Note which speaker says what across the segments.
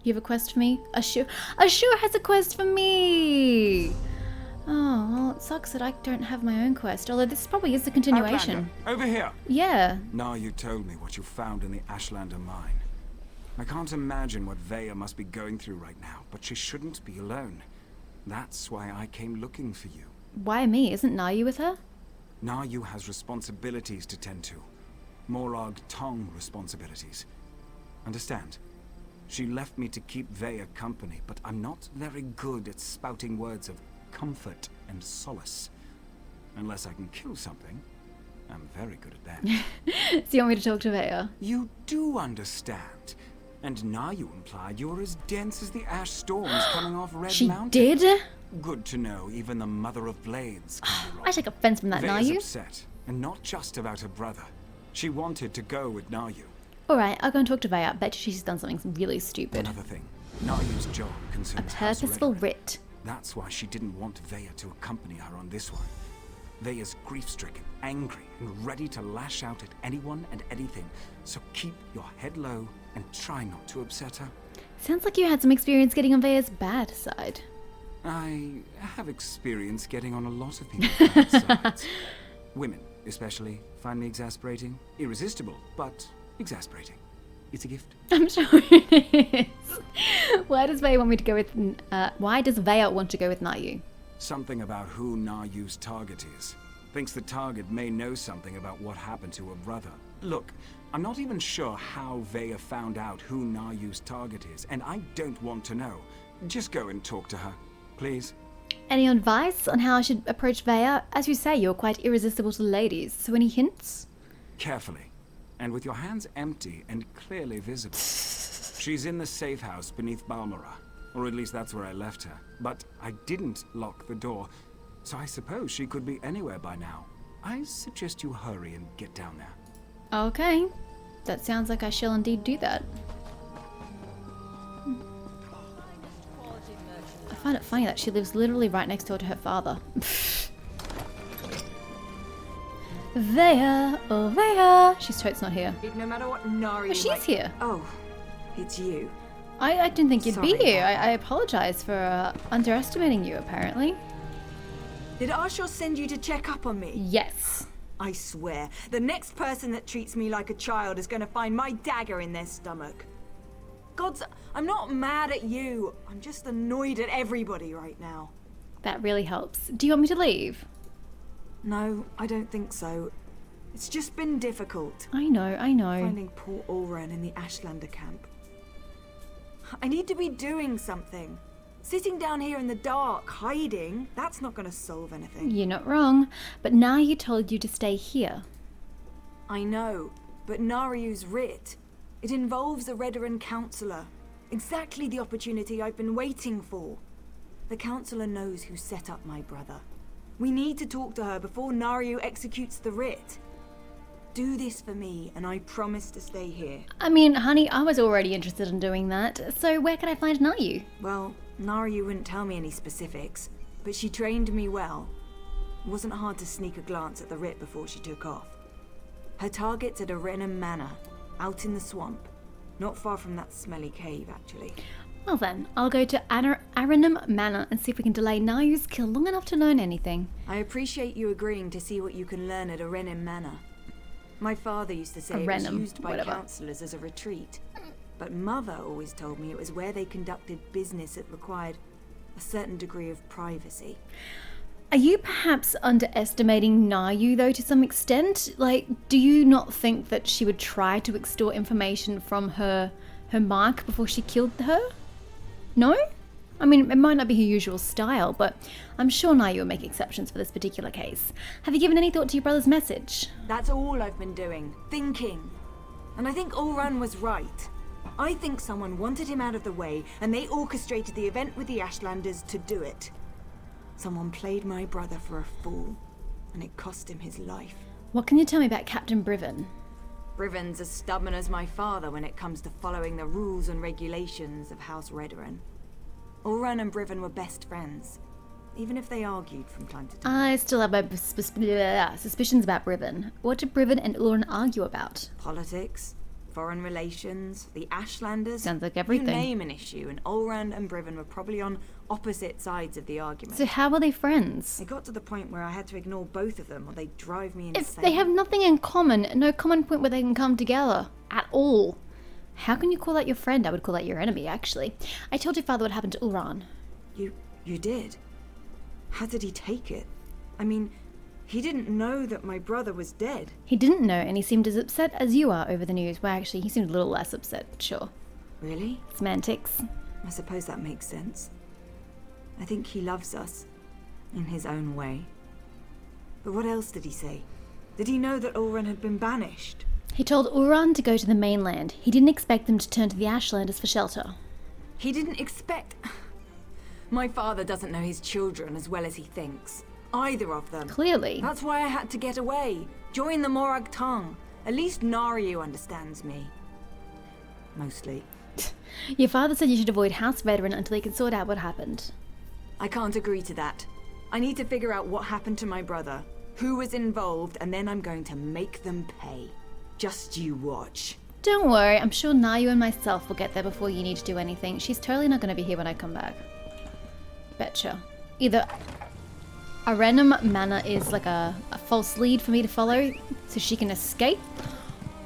Speaker 1: You have a quest for me? Ashur has a quest for me! Oh, well, it sucks that I don't have my own quest, although this probably is a continuation.
Speaker 2: Outlander, over here!
Speaker 1: Yeah.
Speaker 2: Now you told me what you found in the Ashlander mine. I can't imagine what Vaya must be going through right now, but she shouldn't be alone. That's why I came looking for you.
Speaker 1: Why me? Isn't Nayu with her?
Speaker 2: Nayu has responsibilities to tend to. Morag Tong responsibilities. Understand? She left me to keep Vaya company, but I'm not very good at spouting words of comfort and solace. Unless I can kill something, I'm very good at that.
Speaker 1: So you want me to talk to Vaya?
Speaker 2: You do understand. And Nayu implied you're as dense as the ash storms coming off Red Mountain.
Speaker 1: She did?
Speaker 2: Good to know even the Mother of Blades can be wrong.
Speaker 1: I take offense from that,
Speaker 2: Vaya's
Speaker 1: Nayu.
Speaker 2: upset, and not just about her brother. She wanted to go with Nayu.
Speaker 1: Alright, I'll go and talk to Vaya. Bet she's done something really stupid.
Speaker 2: Another thing, Nayu's job
Speaker 1: A
Speaker 2: concerns House
Speaker 1: purposeful
Speaker 2: Redren.
Speaker 1: writ.
Speaker 2: That's why she didn't want Vaya to accompany her on this one. Vaya's grief-stricken, angry, and ready to lash out at anyone and anything. So keep your head low and try not to upset her.
Speaker 1: Sounds like you had some experience getting on Vaya's bad side.
Speaker 2: I have experience getting on a lot of people's bad sides. Women, especially, find me exasperating. Irresistible, but exasperating. It's a gift.
Speaker 1: I'm sure it is. Why does Vaya want me to go with... why does Vaya want to go with Nayu?
Speaker 2: Something about who Nayu's target is. Thinks the target may know something about what happened to her brother. Look, I'm not even sure how Vaya found out who Nayu's target is, and I don't want to know. Just go and talk to her, please.
Speaker 1: Any advice on how I should approach Vaya? As you say, you're quite irresistible to ladies, so any hints?
Speaker 2: Carefully, and with your hands empty and clearly visible. She's in the safe house beneath Balmora, or at least that's where I left her. But I didn't lock the door, so I suppose she could be anywhere by now. I suggest you hurry and get down there.
Speaker 1: Okay. That sounds like I shall indeed do that. I find it funny that she lives literally right next door to her father. Vaya, oh Vaya. She's totes not here.
Speaker 3: No matter what Nari
Speaker 1: Oh, she's here.
Speaker 3: Oh, it's you.
Speaker 1: I didn't think you'd
Speaker 3: Sorry
Speaker 1: be here.
Speaker 3: about that.
Speaker 1: I apologize for underestimating you, apparently.
Speaker 3: Did Ashur send you to check up on me?
Speaker 1: Yes.
Speaker 3: I swear, the next person that treats me like a child is going to find my dagger in their stomach. Gods, I'm not mad at you. I'm just annoyed at everybody right now.
Speaker 1: That really helps. Do you want me to leave?
Speaker 3: No, I don't think so. It's just been difficult.
Speaker 1: I know.
Speaker 3: Finding poor Ulran in the Ashlander camp. I need to be doing something. Sitting down here in the dark, hiding, that's not going to solve anything.
Speaker 1: You're not wrong, but Nayu told you to stay here.
Speaker 3: I know, but Nariu's writ. It involves a Redoran councillor. Exactly the opportunity I've been waiting for. The councillor knows who set up my brother. We need to talk to her before Nariu executes the writ. Do this for me, and I promise to stay here.
Speaker 1: I mean, honey, I was already interested in doing that, so where can I find Nayu?
Speaker 3: Well, Nariu wouldn't tell me any specifics, but she trained me well. It wasn't hard to sneak a glance at the writ before she took off. Her target's at Arenum Manor, out in the swamp. Not far from that smelly cave, actually.
Speaker 1: Well then, I'll go to Arenum Manor and see if we can delay Nayu's kill long enough to learn anything.
Speaker 3: I appreciate you agreeing to see what you can learn at Arenum Manor. My father used to say it was
Speaker 1: Arenum,
Speaker 3: used by
Speaker 1: whatever.
Speaker 3: councillors as a retreat. But Mother always told me it was where they conducted business that required a certain degree of privacy.
Speaker 1: Are you perhaps underestimating Nayu, though, to some extent? Like, do you not think that she would try to extort information from her mark before she killed her? No? I mean, it might not be her usual style, but I'm sure Nayu will make exceptions for this particular case. Have you given any thought to your brother's message?
Speaker 3: That's all I've been doing, thinking. And I think Ulran was right. I think someone wanted him out of the way, and they orchestrated the event with the Ashlanders to do it. Someone played my brother for a fool, and it cost him his life.
Speaker 1: What can you tell me about Captain Briven?
Speaker 3: Briven's as stubborn as my father when it comes to following the rules and regulations of House Redoran. Ulran and Briven were best friends, even if they argued from time to time.
Speaker 1: I still have my suspicions about Briven. What did Briven and Ulran argue about?
Speaker 3: Politics, foreign relations, the Ashlanders.
Speaker 1: Sounds like everything.
Speaker 3: You name an issue, and Olrand and Briven were probably on opposite sides of the argument.
Speaker 1: So how are they friends?
Speaker 3: It got to the point where I had to ignore both of them or they'd drive me insane.
Speaker 1: If they have nothing in common, no common point where they can come together. At all. How can you call that your friend? I would call that your enemy, actually. I told your father what happened to Ulran.
Speaker 3: You did? How did he take it? I mean, he didn't know that my brother was dead.
Speaker 1: He didn't know, and he seemed as upset as you are over the news. Well, actually, he seemed a little less upset, but sure.
Speaker 3: Really?
Speaker 1: Semantics.
Speaker 3: I suppose that makes sense. I think he loves us, in his own way. But what else did he say? Did he know that Ulran had been banished?
Speaker 1: He told Ulran to go to the mainland. He didn't expect them to turn to the Ashlanders for shelter.
Speaker 3: He didn't expect... My father doesn't know his children as well as he thinks. Either of them.
Speaker 1: Clearly.
Speaker 3: That's why I had to get away. Join the Morag Tongue. At least Naryu understands me. Mostly.
Speaker 1: Your father said you should avoid House Veteran until he can sort out what happened.
Speaker 3: I can't agree to that. I need to figure out what happened to my brother, who was involved, and then I'm going to make them pay. Just you watch.
Speaker 1: Don't worry, I'm sure Nayu and myself will get there before you need to do anything. She's totally not going to be here when I come back. Betcha. Either Arenum Manor is like a false lead for me to follow so she can escape,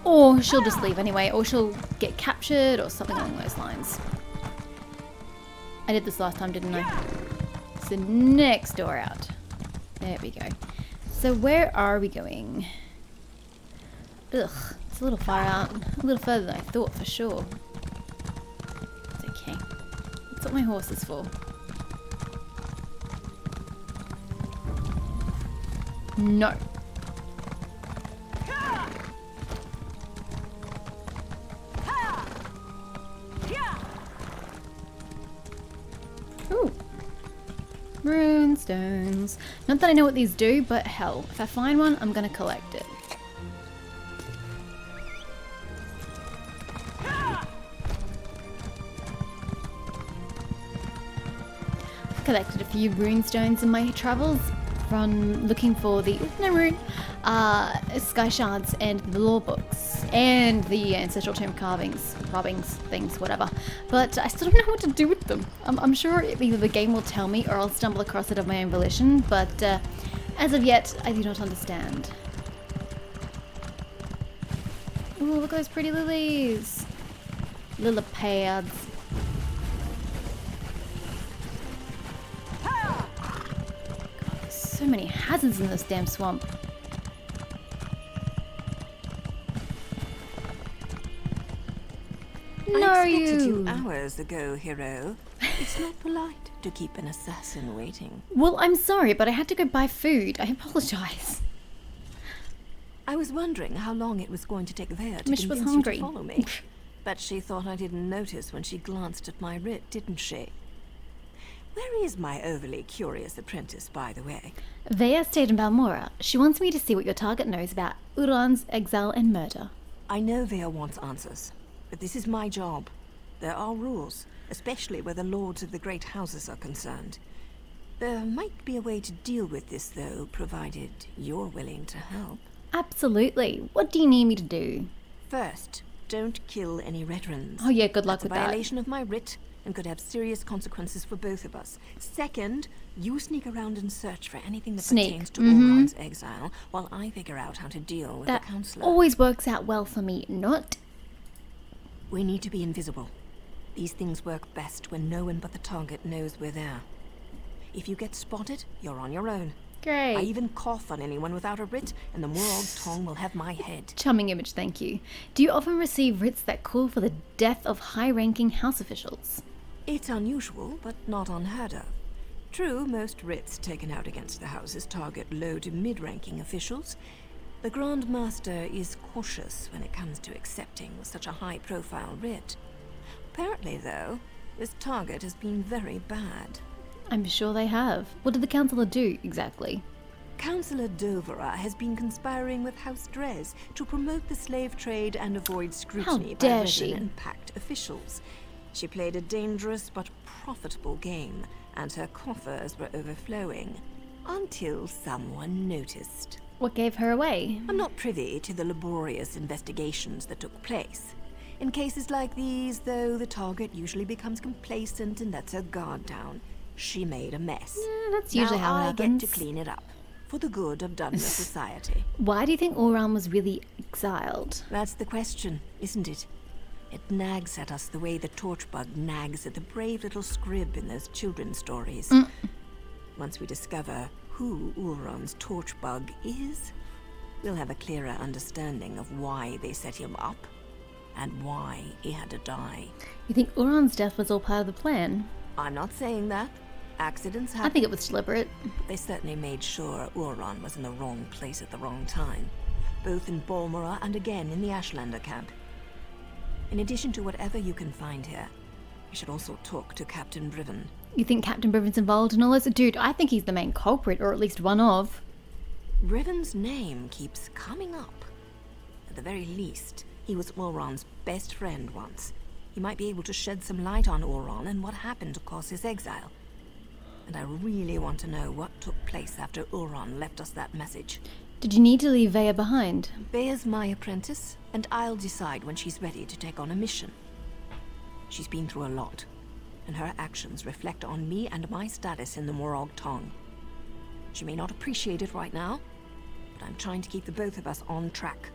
Speaker 1: or she'll just leave anyway, or she'll get captured or something along those lines. I did this last time, didn't I? So next door out. There we go. So where are we going? Ugh, it's a little far out. A little further than I thought for sure. It's okay. That's what my horse is for. No. Ooh. Runestones. Not that I know what these do, but hell, if I find one, I'm gonna collect it. I've collected a few runestones in my travels from looking for the sky shards and the law books and the ancestral tomb carvings, things, whatever. But I still don't know what to do with them. I'm sure either the game will tell me or I'll stumble across it of my own volition, but as of yet, I do not understand. Ooh, look at those pretty lilies. Lilipads. So many hazards in this damn swamp.
Speaker 4: I expected you hours ago, hero. It's not polite to keep an assassin waiting.
Speaker 1: Well, I'm sorry, but I had to go buy food. I apologize.
Speaker 4: I was wondering how long it was going to take Vea to
Speaker 1: Mish was
Speaker 4: convince you
Speaker 1: hungry.
Speaker 4: to follow me. But she thought I didn't notice when she glanced at my writ, didn't she? Where is my overly curious apprentice, by the way?
Speaker 1: Vea stayed in Balmora. She wants me to see what your target knows about Uran's exile and murder.
Speaker 4: I know Vea wants answers, but this is my job. There are rules, especially where the lords of the great houses are concerned. There might be a way to deal with this, though, provided you're willing to help.
Speaker 1: Absolutely. What do you need me to do?
Speaker 4: First, don't kill any veterans.
Speaker 1: Oh yeah, good luck
Speaker 4: That's
Speaker 1: with
Speaker 4: a
Speaker 1: that.
Speaker 4: violation of my writ and could have serious consequences for both of us. Second, you sneak around and search for anything that pertains to Oran's exile, while I figure out how to deal with
Speaker 1: That
Speaker 4: the counselor.
Speaker 1: always works out well for me, not?
Speaker 4: We need to be invisible. These things work best when no one but the target knows we're there. If you get spotted, you're on your own.
Speaker 1: Great.
Speaker 4: I even cough on anyone without a writ, and the Morog tongue will have my head.
Speaker 1: Charming image, thank you. Do you often receive writs that call for the death of high-ranking house officials?
Speaker 4: It's unusual, but not unheard of. True, most writs taken out against the houses target low to mid-ranking officials. The Grand Master is cautious when it comes to accepting such a high-profile writ. Apparently, though, this target has been very bad.
Speaker 1: I'm sure they have. What did the councillor do, exactly?
Speaker 4: Councillor Dovera has been conspiring with House Drez to promote the slave trade and avoid scrutiny by
Speaker 1: dare
Speaker 4: Red
Speaker 1: she?
Speaker 4: and Pact officials. She played a dangerous but profitable game, and her coffers were overflowing. Until someone noticed.
Speaker 1: What gave her away?
Speaker 4: I'm not privy to the laborious investigations that took place, In cases like these, though, the target usually becomes complacent and lets her guard down. She made a mess.
Speaker 1: Yeah, that's usually how it
Speaker 4: I
Speaker 1: happens.
Speaker 4: get to clean it up, for the good of Dunmer society.
Speaker 1: Why do you think Oran was really exiled?
Speaker 4: That's the question, isn't it? It nags at us the way the torchbug nags at the brave little scrib in those children's stories. Once we discover who Ulron's torchbug is, we'll have a clearer understanding of why they set him up and why he had to die.
Speaker 1: You think Oran's death was all part of the plan?
Speaker 4: I'm not saying that. Accidents
Speaker 1: I
Speaker 4: happen.
Speaker 1: think it was deliberate.
Speaker 4: But they certainly made sure Ulron was in the wrong place at the wrong time, both in Balmora and again in the Ashlander camp. In addition to whatever you can find here, you should also talk to Captain Briven.
Speaker 1: You think Captain Briven's involved in all this? Dude, I think he's the main culprit, or at least one of.
Speaker 4: Briven's name keeps coming up. At the very least, he was Ulron's best friend once. He might be able to shed some light on Ulron and what happened to cause his exile. And I really want to know what took place after Ulron left us that message.
Speaker 1: Did you need to leave Vea behind?
Speaker 4: Vea's my apprentice, and I'll decide when she's ready to take on a mission. She's been through a lot, and her actions reflect on me and my status in the Morag Tong. She may not appreciate it right now, but I'm trying to keep the both of us on track.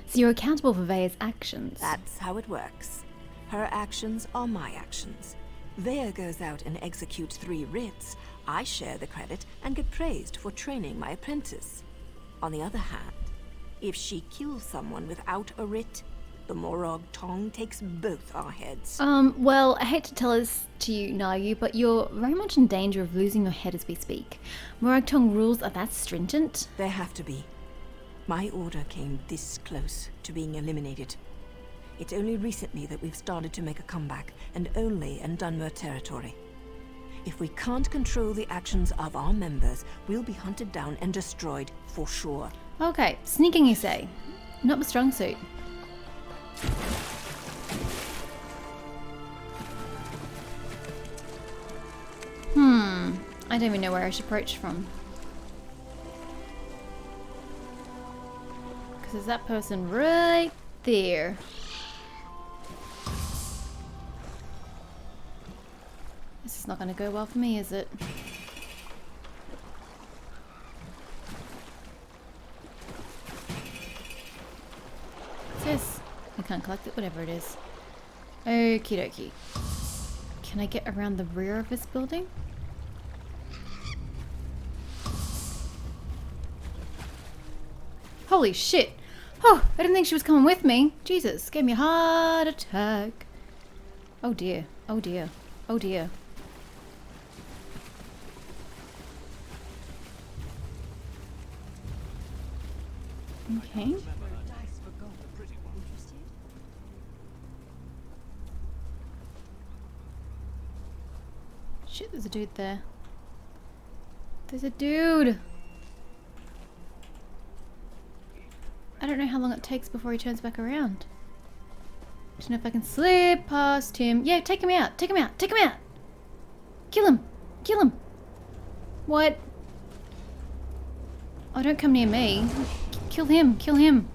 Speaker 1: So you're accountable for Vea's actions?
Speaker 4: That's how it works. Her actions are my actions. Vea goes out and executes 3 writs. I share the credit and get praised for training my apprentice. On the other hand, if she kills someone without a writ, the Morag Tong takes both our heads.
Speaker 1: Well, I hate to tell this to you, Nayu, but you're very much in danger of losing your head as we speak. Morag Tong rules are that stringent?
Speaker 4: There have to be. My order came this close to being eliminated. It's only recently that we've started to make a comeback, and only in Dunmer territory. If we can't control the actions of our members, we'll be hunted down and destroyed for sure.
Speaker 1: Okay, sneaking you say. Not my strong suit. I don't even know where I should approach from. Because there's that person right there. This is not going to go well for me, is it? What's this? I can't collect it, whatever it is. Okie dokie. Can I get around the rear of this building? Holy shit! Oh, I didn't think she was coming with me. Jesus, gave me a heart attack. Oh dear, oh dear, oh dear. Okay. Shit, there's a dude there. There's a dude! I don't know how long it takes before he turns back around. I don't know if I can slip past him. Yeah, take him out! Take him out! Take him out! Kill him! Kill him! What? Oh, don't come near me. Kill him! Kill him!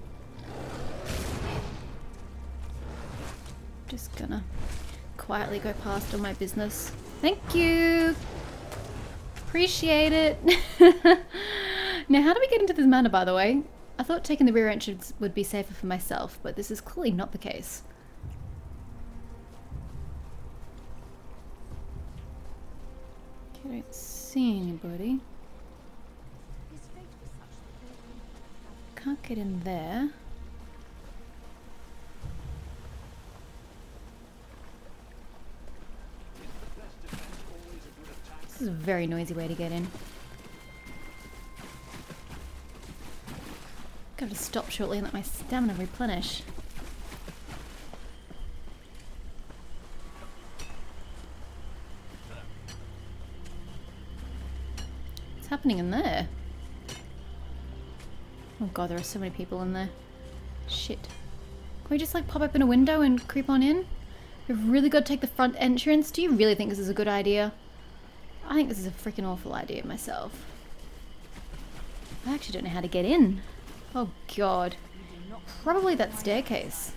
Speaker 1: Just gonna quietly go past all my business. Thank you! Appreciate it! Now, how do we get into this manor, by the way? I thought taking the rear entrance would be safer for myself, but this is clearly not the case. Okay, I don't see anybody. Can't get in there. This is a very noisy way to get in. Gotta stop shortly and let my stamina replenish. What's happening in there? Oh god, there are so many people in there. Shit. Can we just like pop open a window and creep on in? We've really got to take the front entrance? Do you really think this is a good idea? I think this is a freaking awful idea myself. I actually don't know how to get in. Oh god. Probably that staircase.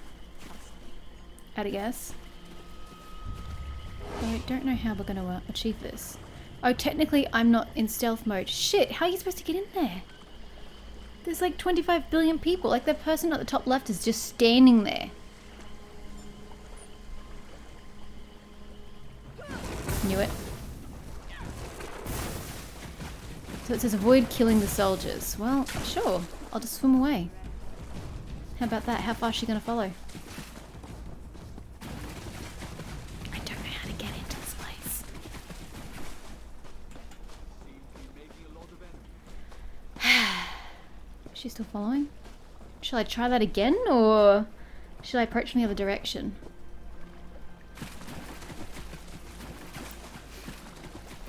Speaker 1: At a guess. I don't know how we're going to achieve this. Oh, technically I'm not in stealth mode. Shit, how are you supposed to get in there? There's like 25 billion people. Like, that person at the top left is just standing there. Knew it. So it says avoid killing the soldiers. Well, sure. I'll just swim away. How about that? How far is she going to follow? I don't know how to get into this place. Is she still following? Shall I try that again, or should I approach from the other direction?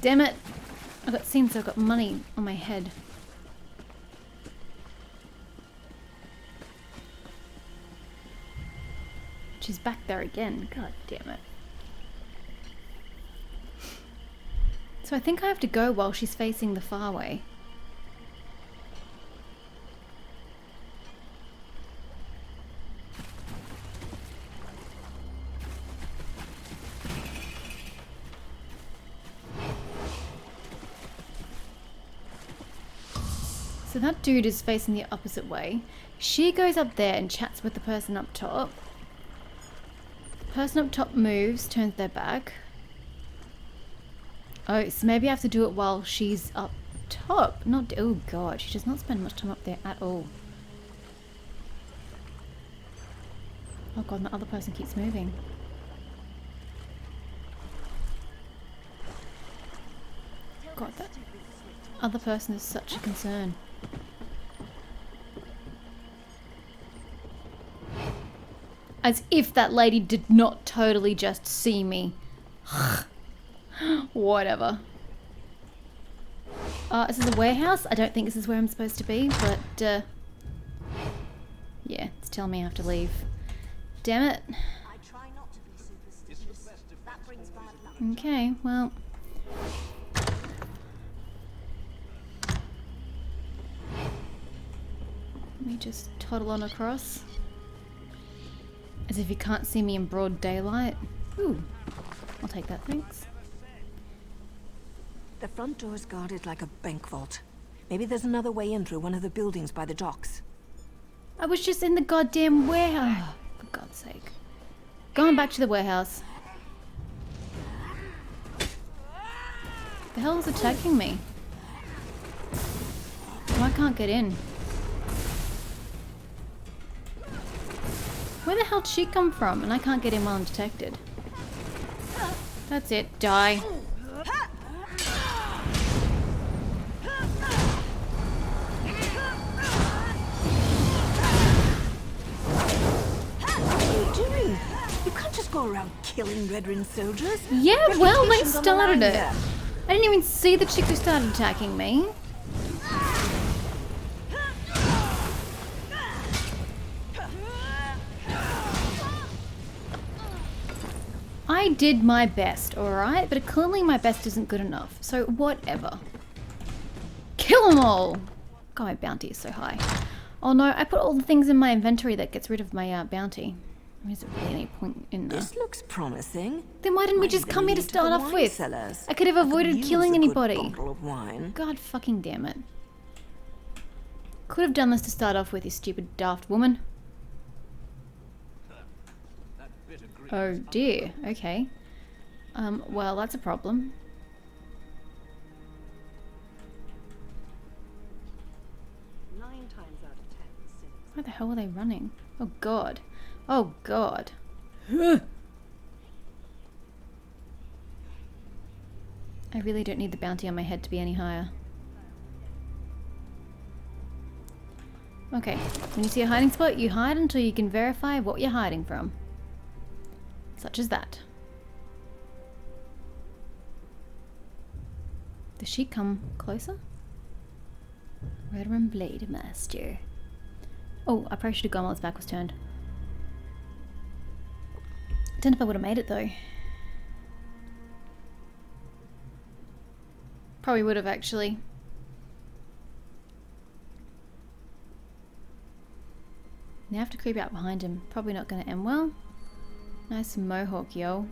Speaker 1: Damn it! I've got scenes, so I've got money on my head. She's back there again. God damn it. So I think I have to go while she's facing the far way. So that dude is facing the opposite way. She goes up there and chats with the person up top. The person up top moves, turns their back. Oh, so maybe I have to do it while she's up top. Not, oh god, she does not spend much time up there at all. Oh god, the other person keeps moving. God, that other person is such a concern. As if that lady did not totally just see me. Whatever. Is this a warehouse? I don't think this is where I'm supposed to be, but yeah, it's telling me I have to leave. Damn it. Okay, well. Let me just toddle on across. As if you can't see me in broad daylight. Ooh, I'll take that, thanks.
Speaker 4: The front door's guarded like a bank vault. Maybe there's another way in through one of the buildings by the docks.
Speaker 1: I was just in the goddamn warehouse. Oh, for God's sake. Going back to the warehouse. The hell is attacking me? Oh, I can't get in. Where the hell did she come from? And I can't get in while I'm detected. That's it. Die.
Speaker 4: What are you doing? You can't just go around killing veteran soldiers.
Speaker 1: Yeah, well, they
Speaker 4: Reputation's on the line
Speaker 1: started it.
Speaker 4: here.
Speaker 1: I didn't even see the chick who started attacking me. I did my best, alright? But clearly my best isn't good enough. So whatever. Kill them all! God, my bounty is so high. Oh no, I put all the things in my inventory that gets rid of my bounty. Is there really any point in that?
Speaker 4: This looks promising.
Speaker 1: Then why didn't we
Speaker 4: Might
Speaker 1: just
Speaker 4: even
Speaker 1: come here to
Speaker 4: lead the
Speaker 1: start off
Speaker 4: wine
Speaker 1: with?
Speaker 4: cellars.
Speaker 1: I could have
Speaker 4: I could
Speaker 1: avoided
Speaker 4: use
Speaker 1: killing
Speaker 4: a good
Speaker 1: anybody.
Speaker 4: bottle of wine.
Speaker 1: God fucking damn it. Could have done this to start off with, you stupid daft woman. Oh dear, okay. Well, that's a problem. Where the hell are they running? Oh god. Oh god. I really don't need the bounty on my head to be any higher. Okay, when you see a hiding spot, you hide until you can verify what you're hiding from. Such as that. Does she come closer? Veteran Blade Master. Oh, I probably should have gone while his back was turned. Don't know if I would have made it though. Probably would have actually. Now I have to creep out behind him. Probably not going to end well. Nice mohawk, yo.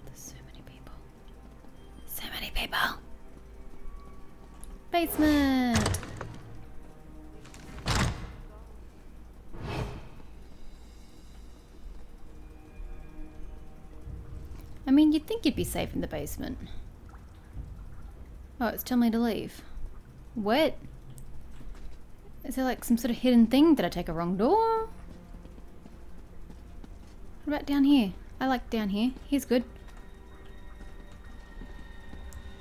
Speaker 1: There's so many people. So many people. Basement. I mean, you'd think you'd be safe in the basement. Oh, it's telling me to leave. What? Is there like some sort of hidden thing? Did I take a wrong door? What about down here? I like down here. Here's good.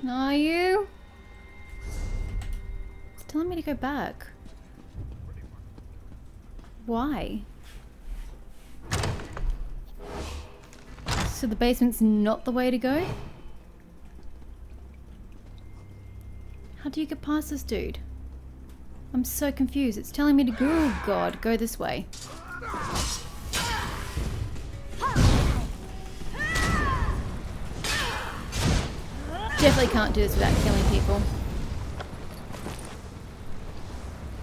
Speaker 1: Are you? It's telling me to go back. Why? So the basement's not the way to go? How do you get past this dude? I'm so confused. It's telling me to go. Oh god, go this way. Definitely can't do this without killing people.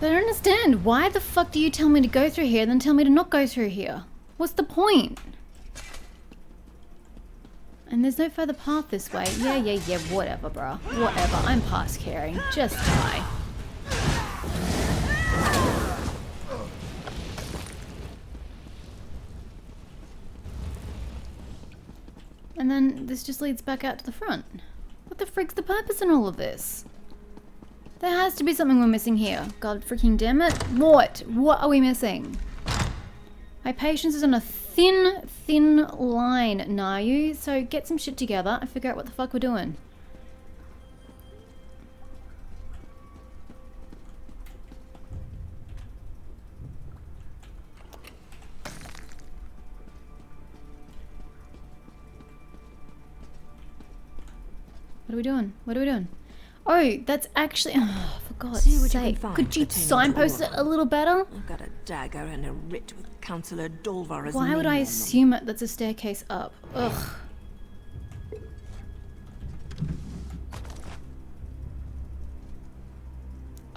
Speaker 1: But I don't understand. Why the fuck do you tell me to go through here and then tell me to not go through here? What's the point? And there's no further path this way. Yeah, whatever, bruh. Whatever, I'm past caring. Just die. And then this just leads back out to the front. What the frick's the purpose in all of this? There has to be something we're missing here. God freaking damn it. What? What are we missing? My patience is on a thin line, Nayu. So get some shit together and figure out what the fuck we're doing. What are we doing? What are we doing? Oh, that's actually... Oh, for God's sake. Could you signpost it a little better?
Speaker 4: I've got a dagger and a writ with Councillor Dolvar's name.
Speaker 1: Why would I assume that's a staircase up? Ugh.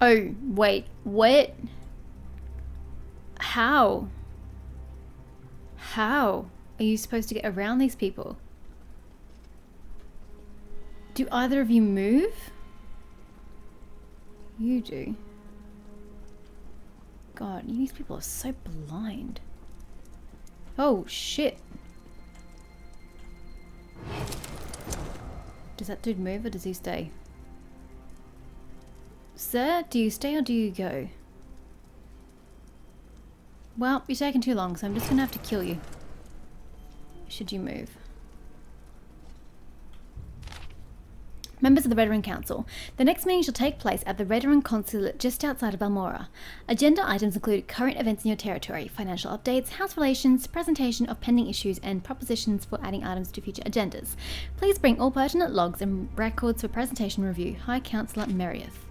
Speaker 1: Oh, wait. What? How? How are you supposed to get around these people? Do either of you move? You do. God, these people are so blind. Oh, shit. Does that dude move or does he stay? Sir, do you stay or do you go? Well, you're taking too long, so I'm just gonna have to kill you. Should you move? Members of the Veteran Council, the next meeting shall take place at the Veteran Consulate just outside of Balmora. Agenda items include current events in your territory, financial updates, house relations, presentation of pending issues, and propositions for adding items to future agendas. Please bring all pertinent logs and records for presentation review. High Councillor Meredith.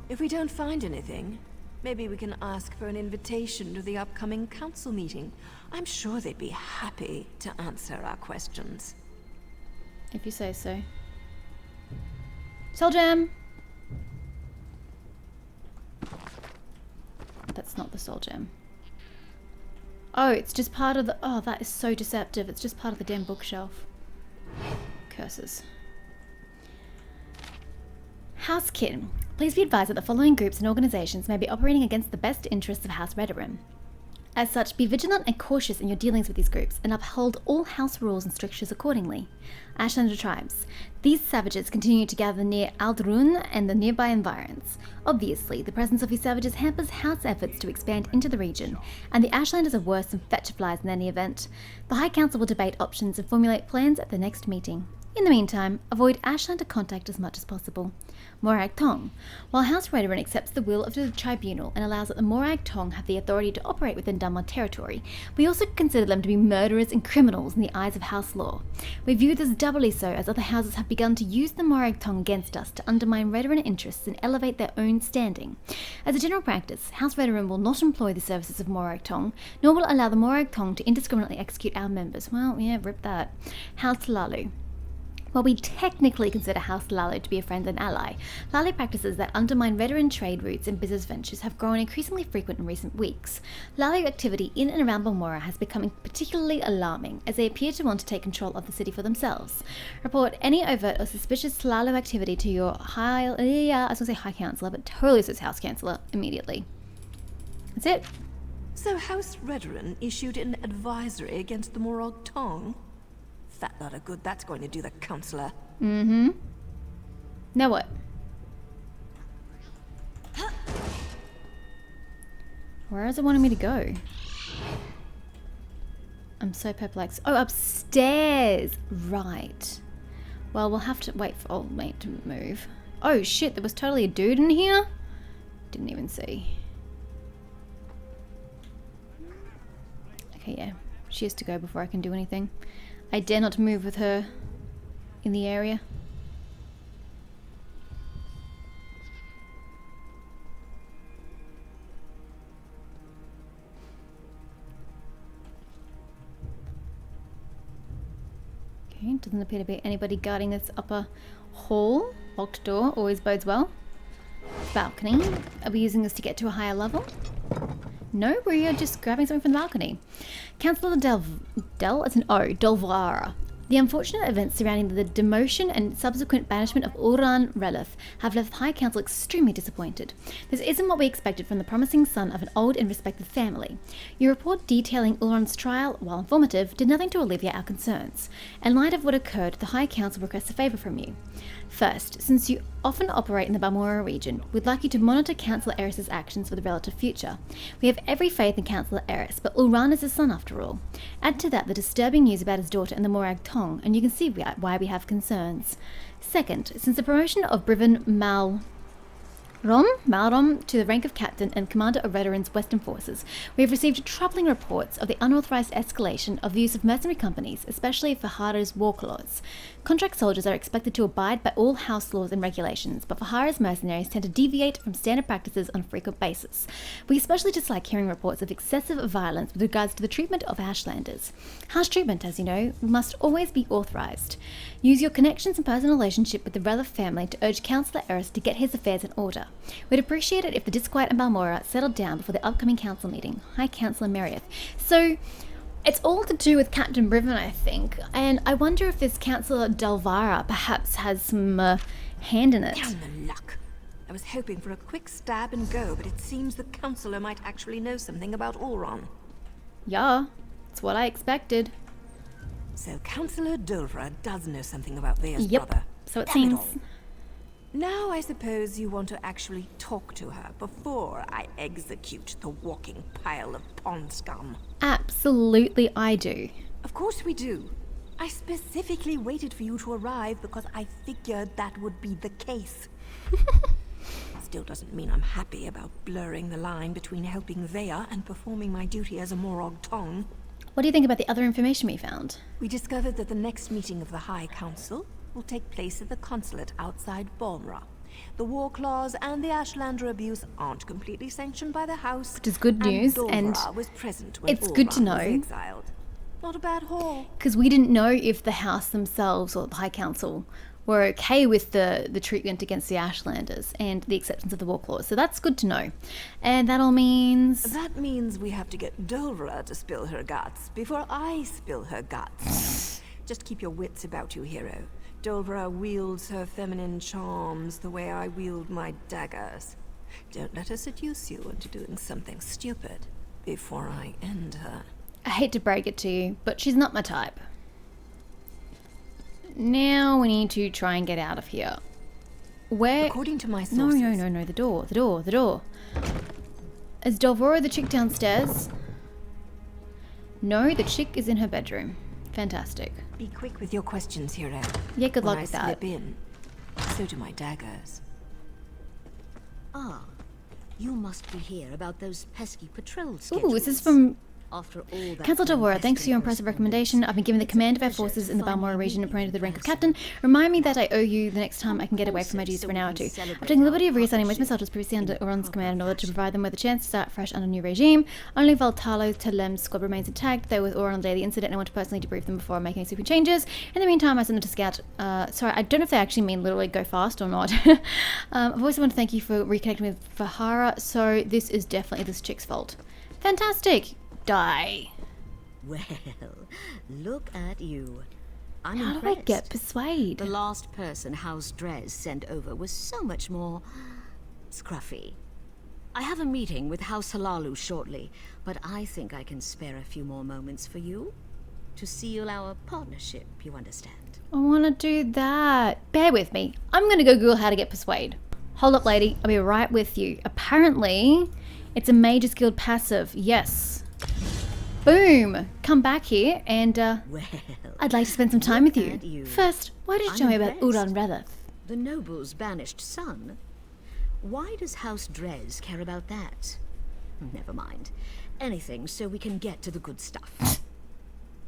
Speaker 4: If we don't find anything, maybe we can ask for an invitation to the upcoming council meeting. I'm sure they'd be happy to answer our questions.
Speaker 1: If you say so. Soul Gem! That's not the Soul Gem. Oh, it's just part of the... Oh, that is so deceptive. It's just part of the damn bookshelf. Curses. Housekin. Please be advised that the following groups and organizations may be operating against the best interests of House Redoran. As such, be vigilant and cautious in your dealings with these groups, and uphold all house rules and strictures accordingly. Ashlander tribes. These savages continue to gather near Aldrun and the nearby environs. Obviously, the presence of these savages hampers house efforts to expand into the region, and the Ashlanders are worse than fetcher flies in any event. The High Council will debate options and formulate plans at the next meeting. In the meantime, avoid Ashlander contact as much as possible. Morag Tong. While House Redoran accepts the will of the tribunal and allows that the Morag Tong have the authority to operate within Dunmore territory, we also consider them to be murderers and criminals in the eyes of House law. We view this doubly so as other houses have begun to use the Morag Tong against us to undermine Redoran interests and elevate their own standing. As a general practice, House Redoran will not employ the services of Morag Tong, nor will allow the Morag Tong to indiscriminately execute our members. Well, yeah, rip that. House Lalu. While we technically consider House Lalo to be a friend and ally, Lalo practices that undermine veteran trade routes and business ventures have grown increasingly frequent in recent weeks. Lalo activity in and around Balmora has become particularly alarming, as they appear to want to take control of the city for themselves. Report any overt or suspicious Lalo activity to your High Councillor, but totally says House Councillor immediately. That's it.
Speaker 4: So House Redoran issued an advisory against the Morrowind Tong? Fat lot of good that's going to do the councillor.
Speaker 1: Mm-hmm. Now what? Where is it wanting me to go? I'm so perplexed. Oh, upstairs! Right. Well, we'll have to wait for old mate to move. Oh shit, there was totally a dude in here? Didn't even see. Okay, yeah. She has to go before I can do anything. I dare not move with her in the area. Okay, doesn't appear to be anybody guarding this upper hall. Locked door always bodes well. Balcony. Are we using this to get to a higher level? No, we are just grabbing something from the balcony. Councillor Delvara. The unfortunate events surrounding the demotion and subsequent banishment of Ulran Relith have left the High Council extremely disappointed. This isn't what we expected from the promising son of an old and respected family. Your report detailing Ulran's trial, while informative, did nothing to alleviate our concerns. In light of what occurred, the High Council requests a favour from you. First, since you often operate in the Balmora region, we'd like you to monitor Councillor Eris's actions for the relative future. We have every faith in Councillor Eris, but Ulran is his son after all. Add to that the disturbing news about his daughter and the Morag Tong, and you can see why we have concerns. Second, since the promotion of Brivin Malrom to the rank of captain and commander of Redoran's Western forces, we have received troubling reports of the unauthorized escalation of the use of mercenary companies, especially Fahara's war clause. Contract soldiers are expected to abide by all house laws and regulations, but Fahara's mercenaries tend to deviate from standard practices on a frequent basis. We especially dislike hearing reports of excessive violence with regards to the treatment of Ashlanders. Harsh treatment, as you know, must always be authorized. Use your connections and personal relationship with the Relith family to urge Councillor Eris to get his affairs in order. We'd appreciate it if the disquiet in Balmora settled down before the upcoming council meeting. High Councillor Meredith. So, it's all to do with Captain Brivin, I think, and I wonder if this Councillor Delvara perhaps has some hand in it.
Speaker 4: Damn the luck. I was hoping for a quick stab and go, but it seems the councillor might actually know something about Ulran.
Speaker 1: Yeah, it's what I expected.
Speaker 4: So Councillor Delvara does know something about Vea's
Speaker 1: Yep,
Speaker 4: brother.
Speaker 1: so it
Speaker 4: Damn
Speaker 1: seems.
Speaker 4: all. Now I suppose you want to actually talk to her before I execute the walking pile of pond scum.
Speaker 1: Absolutely I do.
Speaker 4: Of course we do. I specifically waited for you to arrive because I figured that would be the case. Still doesn't mean I'm happy about blurring the line between helping Vea and performing my duty as a Morag Tong.
Speaker 1: What do you think about the other information we found?
Speaker 4: We discovered that the next meeting of the High Council will take place at the consulate outside Balmora. The war clause and the Ashlander abuse aren't completely sanctioned by the House.
Speaker 1: Which is good news, and
Speaker 4: Delvara was present when
Speaker 1: it's good to
Speaker 4: Ulran
Speaker 1: know.
Speaker 4: was exiled. Not a bad haul.
Speaker 1: Because we didn't know if the House themselves or the High Council were okay with the treatment against the Ashlanders and the acceptance of the war clause. So that's good to know. And that all means...
Speaker 4: That means we have to get Delvara to spill her guts before I spill her guts. Just keep your wits about you, hero. Delvara wields her feminine charms the way I wield my daggers. Don't let her seduce you into doing something stupid before I end her.
Speaker 1: I hate to break it to you, but she's not my type. Now we need to try and get out of here. Where...
Speaker 4: According to my
Speaker 1: No,
Speaker 4: sources...
Speaker 1: the door. Is Delvora the chick downstairs? No, the chick is in her bedroom. Fantastic.
Speaker 4: Be quick with your questions, hero.
Speaker 1: Yeah, good luck
Speaker 4: When I
Speaker 1: with that.
Speaker 4: slip in, so do my daggers.
Speaker 5: Ah, you must be here about those pesky patrol schedules.
Speaker 1: Ooh, is this from
Speaker 5: After all that
Speaker 1: Council Delvora, thanks for your impressive recommendation. I've been given the command of our forces in the Balmora region and promoted to the rank of captain. Remind me that I owe you the next time I can get away from my duties for an hour or two. I've taken the liberty of reassigning most of my soldiers previously under Oron's command in order to provide them with a chance to start fresh under a new regime. Only Valtalo Telem's squad remains intact. They were with Oron on the day of the incident and I want to personally debrief them before making any sweeping changes. In the meantime, I sent them to scout. Sorry, I don't know if they actually mean literally go fast or not. I've also want to thank you for reconnecting with Vahara, so this is definitely this chick's fault. Fantastic! Die.
Speaker 5: Well, look at you. I'm
Speaker 1: How
Speaker 5: impressed.
Speaker 1: do I get persuade?
Speaker 5: The last person House Drez sent over was so much more scruffy. I have a meeting with House Halalu shortly, but I think I can spare a few more moments for you to seal our partnership, you understand?
Speaker 1: I want to do that. Bear with me. I'm going to go Google how to get persuade. Hold up, lady. I'll be right with you. Apparently, it's a major skilled passive. Yes. Boom. Come back here and
Speaker 5: Well,
Speaker 1: I'd like to spend some time with
Speaker 5: at
Speaker 1: you.
Speaker 5: you.
Speaker 1: First, why did you
Speaker 5: I'm
Speaker 1: tell me about
Speaker 5: impressed.
Speaker 1: Uran Retheth?
Speaker 5: the noble's banished son. Why does House Drez care about that? Never mind. Anything so we can get to the good stuff.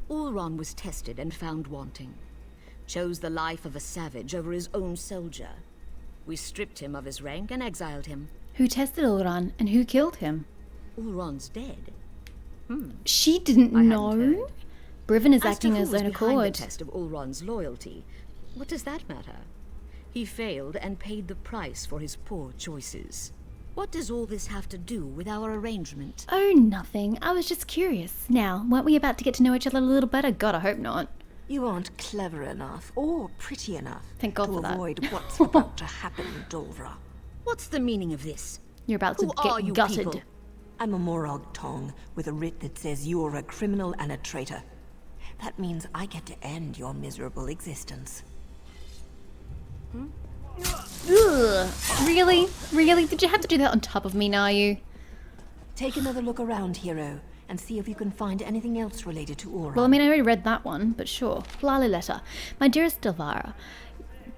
Speaker 5: Ulron was tested and found wanting. Chose the life of a savage over his own soldier. We stripped him of his rank and exiled him.
Speaker 1: Who tested Uran and who killed him?
Speaker 5: Ulron's dead.
Speaker 1: She didn't
Speaker 5: I hadn't
Speaker 1: know.
Speaker 5: heard.
Speaker 1: Brivin is
Speaker 5: As to
Speaker 1: acting
Speaker 5: who
Speaker 1: as
Speaker 5: was
Speaker 1: own
Speaker 5: behind
Speaker 1: accord.
Speaker 5: the test of Ulron's loyalty, what does that matter? He failed and paid the price for his poor choices. What does all this have to do with our arrangement?
Speaker 1: Oh, nothing. I was just curious. Now, weren't we about to get to know each other a little better? God, I hope not.
Speaker 4: You aren't clever enough or pretty enough
Speaker 1: Thank God
Speaker 4: to
Speaker 1: for that.
Speaker 4: avoid what's about to happen, Dolvra.
Speaker 5: What's the meaning of this?
Speaker 1: You're about to
Speaker 5: Who are
Speaker 1: get
Speaker 5: you
Speaker 1: gutted.
Speaker 5: people?
Speaker 4: I'm a Morag Tong with a writ that says you're a criminal and a traitor. That means I get to end your miserable existence.
Speaker 1: Ugh. Really? Really? Did you have to do that on top of me, Nayu?
Speaker 4: Take another look around, hero, and see if you can find anything else related to Aura.
Speaker 1: Well, I mean, I already read that one, but sure. Lali letter. My dearest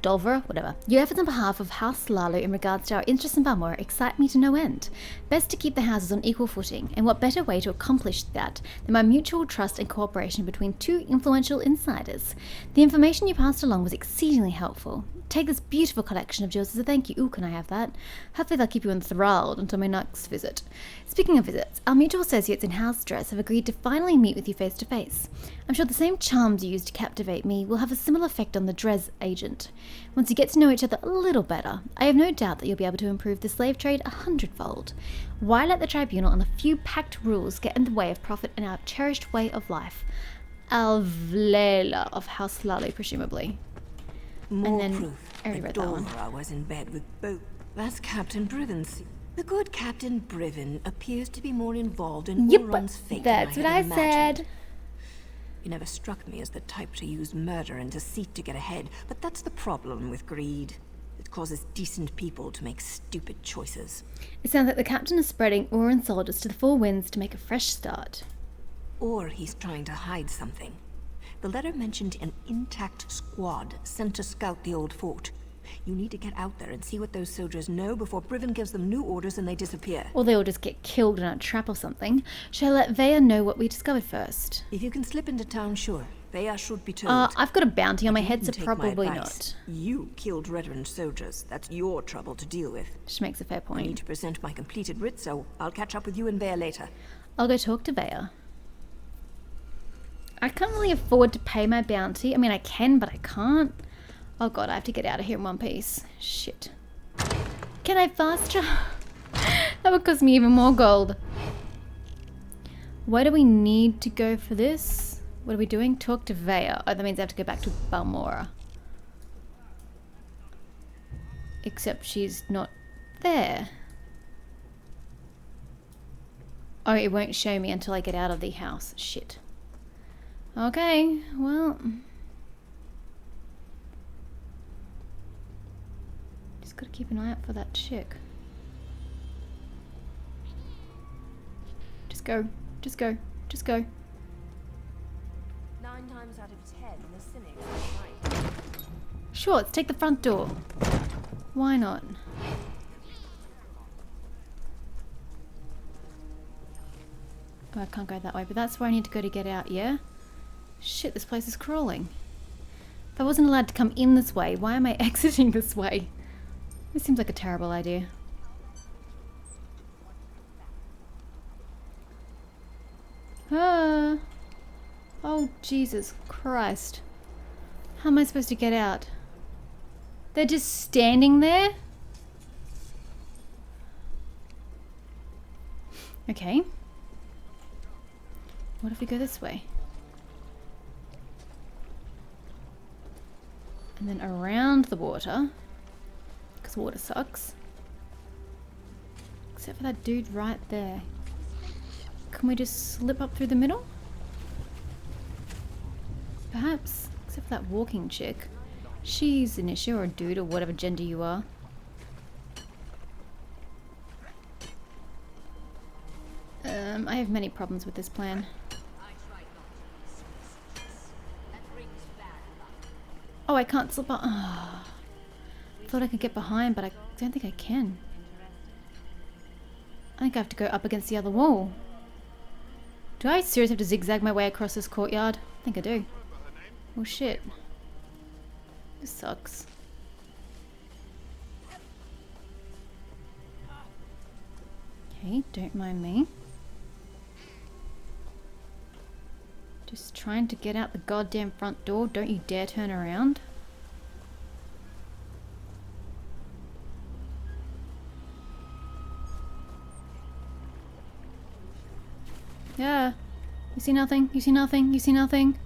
Speaker 1: Dolvra, whatever. Your efforts on behalf of House Lalu in regards to our interests in Balmora excite me to no end. Best to keep the houses on equal footing, and what better way to accomplish that than by mutual trust and cooperation between two influential insiders. The information you passed along was exceedingly helpful. Take this beautiful collection of yours as a thank you. Ooh, can I have that? Hopefully they'll keep you enthralled until my next visit. Speaking of visits, our mutual associates in House Dress have agreed to finally meet with you face to face. I'm sure the same charms you used to captivate me will have a similar effect on the Drez agent. Once you get to know each other a little better, I have no doubt that you'll be able to improve the slave trade 100-fold. Why let the tribunal and a few packed rules get in the way of profit and our cherished way of life? Alvlela of House Lalu, presumably.
Speaker 4: More
Speaker 1: then
Speaker 4: proof
Speaker 1: I already
Speaker 4: that
Speaker 1: read that one.
Speaker 4: Dolvra was in bed with both. That's Captain Briven's. The good Captain Briven appears to be more involved in
Speaker 1: Yep,
Speaker 4: Ulron's fate
Speaker 1: that's
Speaker 4: than
Speaker 1: what
Speaker 4: I
Speaker 1: I
Speaker 4: had imagined.
Speaker 1: said.
Speaker 4: You never struck me as the type to use murder and deceit to get ahead, but that's the problem with greed. It causes decent people to make stupid choices.
Speaker 1: It sounds like the captain is spreading Oran soldiers to the four winds to make a fresh start.
Speaker 4: Or he's trying to hide something. The letter mentioned an intact squad sent to scout the old fort. You need to get out there and see what those soldiers know before Briven gives them new orders and they disappear.
Speaker 1: Or they will just get killed in a trap or something. Shall I let Vea know what we discovered first?
Speaker 4: If you can slip into town, sure. Thea should be told.
Speaker 1: I've got a bounty on my
Speaker 4: You
Speaker 1: head,
Speaker 4: can
Speaker 1: so
Speaker 4: take my
Speaker 1: probably
Speaker 4: advice.
Speaker 1: not.
Speaker 4: You killed veteran soldiers. That's your trouble to deal with.
Speaker 1: She makes a fair
Speaker 4: I need
Speaker 1: point.
Speaker 4: to present my completed writ, so I'll catch up with you and Vea later.
Speaker 1: I'll go talk to Vea. I can't really afford to pay my bounty. I mean, I can, but I can't. Oh god, I have to get out of here in one piece. Shit. Can I fast travel? That would cost me even more gold. Why do we need to go for this? What are we doing? Talk to Vea. Oh, that means I have to go back to Balmora. Except she's not there. Oh, it won't show me until I get out of the house. Shit. Okay, well. Just gotta keep an eye out for that chick. Just go. Just go. Just go.
Speaker 6: 9 times out of 10, the cynics are right.
Speaker 1: Sure, let's take the front door. Why not? Oh, I can't go that way, but that's where I need to go to get out, yeah? Shit, this place is crawling. If I wasn't allowed to come in this way, why am I exiting this way? This seems like a terrible idea. Ah! Oh, Jesus Christ. How am I supposed to get out? They're just standing there? Okay. What if we go this way? And then around the water. Because water sucks. Except for that dude right there. Can we just slip up through the middle? Perhaps. Except for that walking chick. She's an issue, or a dude, or whatever gender you are. I have many problems with this plan. Oh, I can't slip up. Oh. Thought I could get behind, but I don't think I can. I think I have to go up against the other wall. Do I seriously have to zigzag my way across this courtyard? I think I do. Oh shit. This sucks. Okay, don't mind me. Just trying to get out the goddamn front door. Don't you dare turn around. Yeah. You see nothing? You see nothing? You see nothing?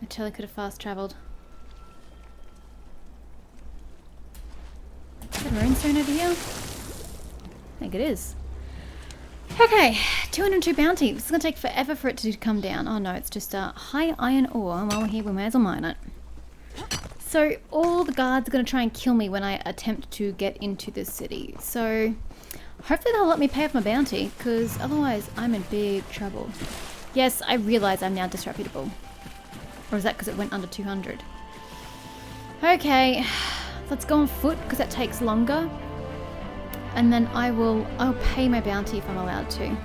Speaker 1: I totally could have fast traveled. Is that runestone over here? I think it is. Okay, 202 bounty. This is going to take forever for it to come down. Oh no, it's just a high iron ore. While we're here, we may as well mine it. So all the guards are going to try and kill me when I attempt to get into this city. So hopefully they'll let me pay off my bounty, because otherwise I'm in big trouble. Yes, I realise I'm now disreputable. Or is that because it went under 200? Okay, let's go on foot because that takes longer. And then I'll pay my bounty if I'm allowed to.